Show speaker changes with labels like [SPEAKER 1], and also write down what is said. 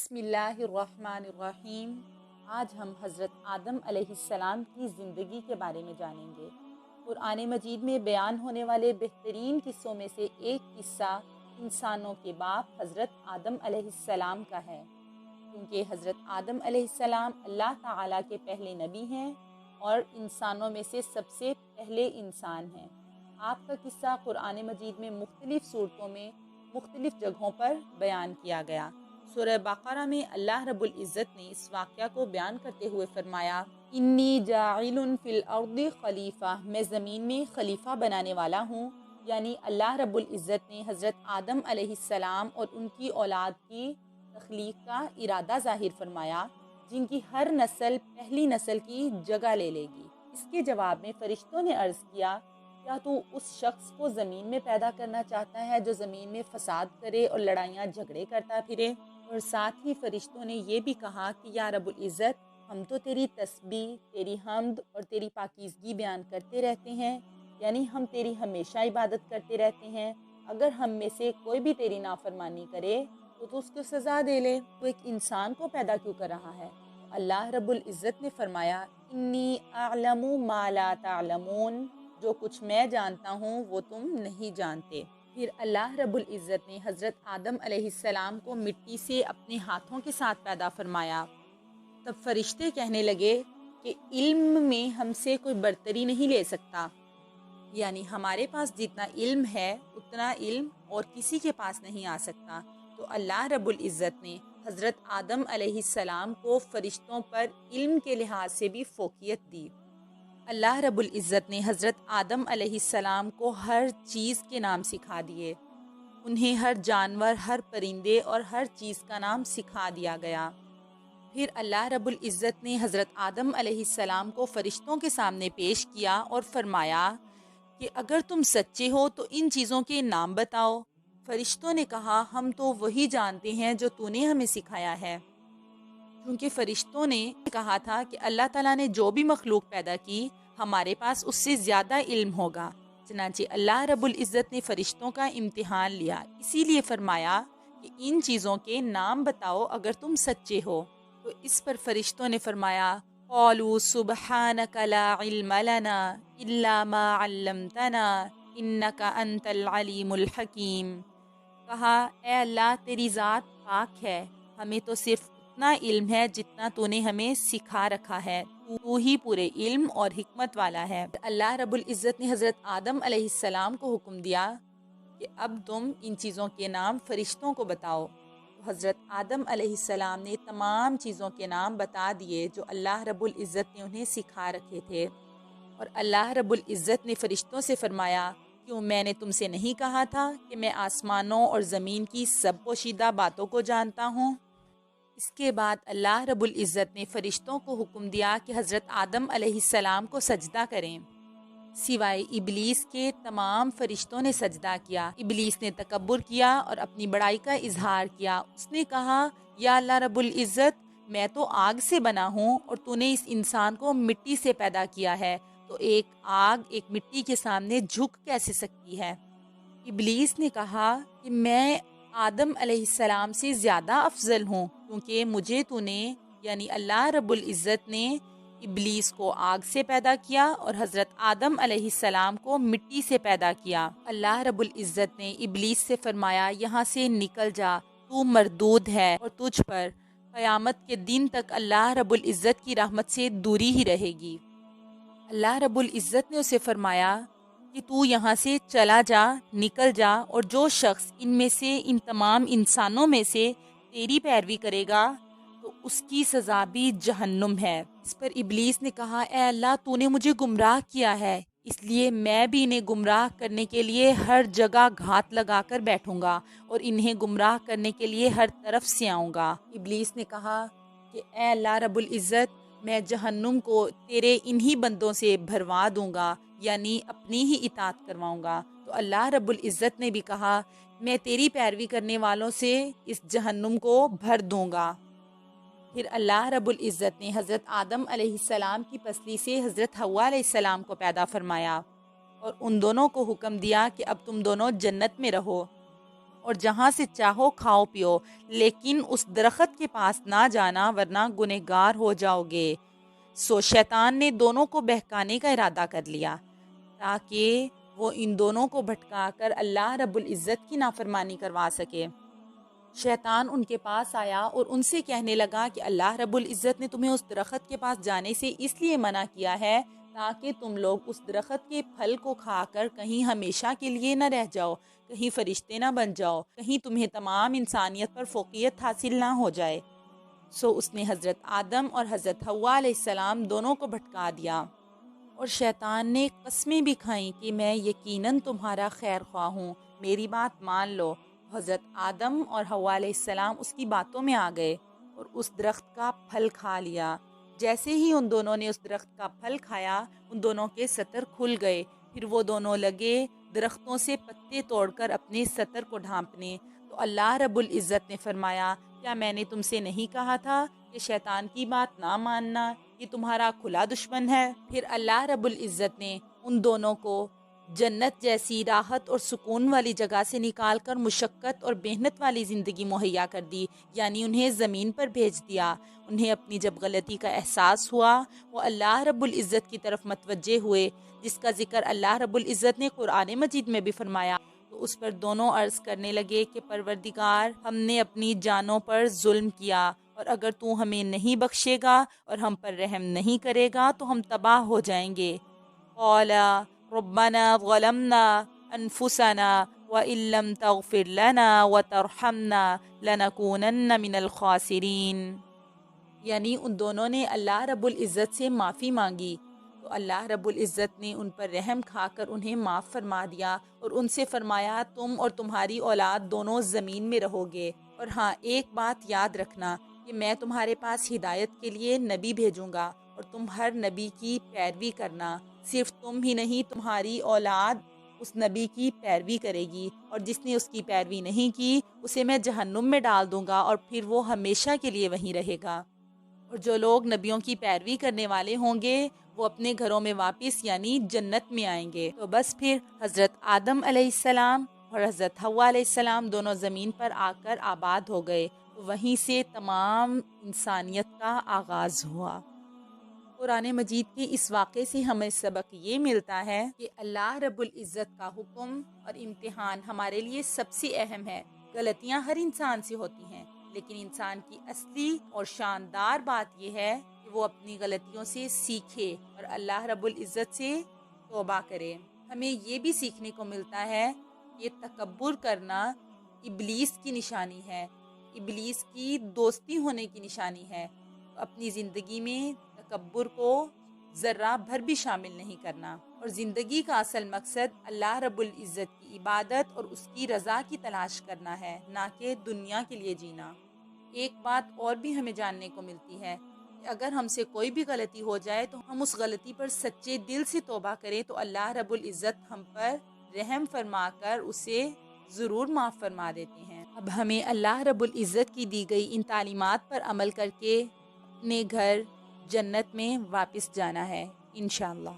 [SPEAKER 1] بسم اللہ الرحمن الرحیم۔ آج ہم حضرت آدم علیہ السلام کی زندگی کے بارے میں جانیں گے۔ قرآن مجید میں بیان ہونے والے بہترین قصوں میں سے ایک قصہ انسانوں کے باپ حضرت آدم علیہ السلام کا ہے، کیونکہ حضرت آدم علیہ السلام اللہ تعالیٰ کے پہلے نبی ہیں اور انسانوں میں سے سب سے پہلے انسان ہیں۔ آپ کا قصہ قرآن مجید میں مختلف صورتوں میں مختلف جگہوں پر بیان کیا گیا۔ سورہ بقرہ میں اللہ رب العزت نے اس واقعہ کو بیان کرتے ہوئے فرمایا، انی جاعل فی الارض خلیفہ، میں زمین میں خلیفہ بنانے والا ہوں۔ یعنی اللہ رب العزت نے حضرت آدم علیہ السلام اور ان کی اولاد کی تخلیق کا ارادہ ظاہر فرمایا، جن کی ہر نسل پہلی نسل کی جگہ لے لے گی۔ اس کے جواب میں فرشتوں نے عرض کیا، کیا تو اس شخص کو زمین میں پیدا کرنا چاہتا ہے جو زمین میں فساد کرے اور لڑائیاں جھگڑے کرتا پھرے؟ اور ساتھ ہی فرشتوں نے یہ بھی کہا کہ یا رب العزت، ہم تو تیری تسبیح، تیری حمد اور تیری پاکیزگی بیان کرتے رہتے ہیں، یعنی ہم تیری ہمیشہ عبادت کرتے رہتے ہیں۔ اگر ہم میں سے کوئی بھی تیری نافرمانی کرے تو اس کو سزا دے لے۔ وہ ایک انسان کو پیدا کیوں کر رہا ہے؟ اللہ رب العزت نے فرمایا، انی اعلم ما لا تعلمون، جو کچھ میں جانتا ہوں وہ تم نہیں جانتے۔ پھر اللہ رب العزت نے حضرت آدم علیہ السلام کو مٹی سے اپنے ہاتھوں کے ساتھ پیدا فرمایا۔ تب فرشتے کہنے لگے کہ علم میں ہم سے کوئی برتری نہیں لے سکتا، یعنی ہمارے پاس جتنا علم ہے اتنا علم اور کسی کے پاس نہیں آ سکتا۔ تو اللہ رب العزت نے حضرت آدم علیہ السلام کو فرشتوں پر علم کے لحاظ سے بھی فوقیت دی۔ اللہ رب العزت نے حضرت آدم علیہ السلام کو ہر چیز کے نام سکھا دیے۔ انہیں ہر جانور، ہر پرندے اور ہر چیز کا نام سکھا دیا گیا۔ پھر اللہ رب العزت نے حضرت آدم علیہ السلام کو فرشتوں کے سامنے پیش کیا اور فرمایا کہ اگر تم سچے ہو تو ان چیزوں کے نام بتاؤ۔ فرشتوں نے کہا، ہم تو وہی جانتے ہیں جو تو نے ہمیں سکھایا ہے، کیونکہ فرشتوں نے کہا تھا کہ اللہ تعالیٰ نے جو بھی مخلوق پیدا کی ہمارے پاس اس سے زیادہ علم ہوگا۔ چنانچہ اللہ رب العزت نے فرشتوں کا امتحان لیا، اسی لیے فرمایا کہ ان چیزوں کے نام بتاؤ اگر تم سچے ہو۔ تو اس پر فرشتوں نے فرمایا، قالوا سبحانک لا علم لنا الا ما علمتنا انک انت العلیم الحکیم۔ کہا، اے اللہ تیری ذات پاک ہے، ہمیں تو صرف اتنا علم ہے جتنا تو نے ہمیں سکھا رکھا ہے، تو ہی پورے علم اور حکمت والا ہے۔ اللہ رب العزت نے حضرت آدم علیہ السلام کو حکم دیا کہ اب تم ان چیزوں کے نام فرشتوں کو بتاؤ۔ تو حضرت آدم علیہ السلام نے تمام چیزوں کے نام بتا دیے جو اللہ رب العزت نے انہیں سکھا رکھے تھے۔ اور اللہ رب العزت نے فرشتوں سے فرمایا، کیوں میں نے تم سے نہیں کہا تھا کہ میں آسمانوں اور زمین کی سب پوشیدہ باتوں کو جانتا ہوں؟ اس کے بعد اللہ رب العزت نے فرشتوں کو حکم دیا کہ حضرت آدم علیہ السلام کو سجدہ کریں، سوائے ابلیس کے تمام فرشتوں نے سجدہ کیا۔ ابلیس نے تکبر کیا اور اپنی بڑائی کا اظہار کیا۔ اس نے کہا، یا اللہ رب العزت، میں تو آگ سے بنا ہوں اور تو نے اس انسان کو مٹی سے پیدا کیا ہے، تو ایک آگ ایک مٹی کے سامنے جھک کیسے سکتی ہے؟ ابلیس نے کہا کہ میں آدم علیہ السلام سے زیادہ افضل ہوں، کیونکہ مجھے تو نے یعنی اللہ رب العزت نے ابلیس کو آگ سے پیدا کیا اور حضرت آدم علیہ السلام کو مٹی سے پیدا کیا۔ اللہ رب العزت نے ابلیس سے فرمایا، یہاں سے نکل جا، تو مردود ہے اور تجھ پر قیامت کے دن تک اللہ رب العزت کی رحمت سے دوری ہی رہے گی۔ اللہ رب العزت نے اسے فرمایا کہ تو یہاں سے چلا جا، نکل جا، اور جو شخص ان میں سے ان تمام انسانوں میں سے تیری پیروی کرے گا تو اس کی سزا بھی جہنم ہے۔ اس پر ابلیس نے کہا، اے اللہ تو نے مجھے گمراہ کیا ہے، اس لیے میں بھی انہیں گمراہ کرنے کے لیے ہر جگہ گھات لگا کر بیٹھوں گا اور انہیں گمراہ کرنے کے لیے ہر طرف سے آؤں گا۔ ابلیس نے کہا کہ اے اللہ رب العزت، میں جہنم کو تیرے انہی بندوں سے بھروا دوں گا، یعنی اپنی ہی اطاعت کرواؤں گا۔ تو اللہ رب العزت نے بھی کہا، میں تیری پیروی کرنے والوں سے اس جہنم کو بھر دوں گا۔ پھر اللہ رب العزت نے حضرت آدم علیہ السلام کی پسلی سے حضرت حوا علیہ السلام کو پیدا فرمایا اور ان دونوں کو حکم دیا کہ اب تم دونوں جنت میں رہو، اور جہاں سے چاہو کھاؤ پیو، لیکن اس درخت کے پاس نہ جانا ورنہ گنہگار ہو جاؤ گے۔ سو شیطان نے دونوں کو بہکانے کا ارادہ کر لیا تاکہ وہ ان دونوں کو بھٹکا کر اللہ رب العزت کی نافرمانی کروا سکے۔ شیطان ان کے پاس آیا اور ان سے کہنے لگا کہ اللہ رب العزت نے تمہیں اس درخت کے پاس جانے سے اس لیے منع کیا ہے تاکہ تم لوگ اس درخت کے پھل کو کھا کر کہیں ہمیشہ کے لیے نہ رہ جاؤ، کہیں فرشتے نہ بن جاؤ، کہیں تمہیں تمام انسانیت پر فوقیت حاصل نہ ہو جائے۔ سو اس نے حضرت آدم اور حضرت حوا علیہ السلام دونوں کو بھٹکا دیا، اور شیطان نے قسمیں بھی کھائیں کہ میں یقیناً تمہارا خیر خواہ ہوں، میری بات مان لو۔ حضرت آدم اور حوا علیہ السلام اس کی باتوں میں آ گئے اور اس درخت کا پھل کھا لیا۔ جیسے ہی ان دونوں نے اس درخت کا پھل کھایا، ان دونوں کے سطر کھل گئے، پھر وہ دونوں لگے درختوں سے پتے توڑ کر اپنے سطر کو ڈھانپنے۔ تو اللہ رب العزت نے فرمایا، کیا میں نے تم سے نہیں کہا تھا کہ شیطان کی بات نہ ماننا، یہ تمہارا کھلا دشمن ہے؟ پھر اللہ رب العزت نے ان دونوں کو جنت جیسی راحت اور سکون والی جگہ سے نکال کر مشقت اور محنت والی زندگی مہیا کر دی، یعنی انہیں زمین پر بھیج دیا۔ انہیں اپنی جب غلطی کا احساس ہوا، وہ اللہ رب العزت کی طرف متوجہ ہوئے، جس کا ذکر اللہ رب العزت نے قرآن مجید میں بھی فرمایا۔ تو اس پر دونوں عرض کرنے لگے کہ پروردگار، ہم نے اپنی جانوں پر ظلم کیا، اور اگر تو ہمیں نہیں بخشے گا اور ہم پر رحم نہیں کرے گا تو ہم تباہ ہو جائیں گے۔ قال ربنا ظلمنا انفسنا وان لم تغفر لنا وترحمنا لنكونن من الخاسرین، یعنی ان دونوں نے اللہ رب العزت سے معافی مانگی، تو اللہ رب العزت نے ان پر رحم کھا کر انہیں معاف فرما دیا اور ان سے فرمایا، تم اور تمہاری اولاد دونوں زمین میں رہو گے، اور ہاں ایک بات یاد رکھنا کہ میں تمہارے پاس ہدایت کے لیے نبی بھیجوں گا، اور تم ہر نبی کی پیروی کرنا، صرف تم ہی نہیں تمہاری اولاد اس نبی کی پیروی کرے گی، اور جس نے اس کی پیروی نہیں کی اسے میں جہنم میں ڈال دوں گا اور پھر وہ ہمیشہ کے لیے وہیں رہے گا۔ اور جو لوگ نبیوں کی پیروی کرنے والے ہوں گے وہ اپنے گھروں میں واپس یعنی جنت میں آئیں گے۔ تو بس پھر حضرت آدم علیہ السلام اور حضرت حوا علیہ السلام دونوں زمین پر آ کر آباد ہو گئے، تو وہیں سے تمام انسانیت کا آغاز ہوا۔ قرآن مجید کے اس واقعے سے ہمیں سبق یہ ملتا ہے کہ اللہ رب العزت کا حکم اور امتحان ہمارے لیے سب سے اہم ہے۔ غلطیاں ہر انسان سے ہوتی ہیں، لیکن انسان کی اصلی اور شاندار بات یہ ہے کہ وہ اپنی غلطیوں سے سیکھے اور اللہ رب العزت سے توبہ کرے۔ ہمیں یہ بھی سیکھنے کو ملتا ہے کہ تکبر کرنا ابلیس کی نشانی ہے، ابلیس کی دوستی ہونے کی نشانی ہے۔ اپنی زندگی میں تکبر کو ذرہ بھر بھی شامل نہیں کرنا، اور زندگی کا اصل مقصد اللہ رب العزت کی عبادت اور اس کی رضا کی تلاش کرنا ہے، نہ کہ دنیا کے لیے جینا۔ ایک بات اور بھی ہمیں جاننے کو ملتی ہے کہ اگر ہم سے کوئی بھی غلطی ہو جائے تو ہم اس غلطی پر سچے دل سے توبہ کریں تو اللہ رب العزت ہم پر رحم فرما کر اسے ضرور معاف فرما دیتے ہیں۔ اب ہمیں اللہ رب العزت کی دی گئی ان تعلیمات پر عمل کر کے اپنے گھر جنت میں واپس جانا ہے انشاءاللہ۔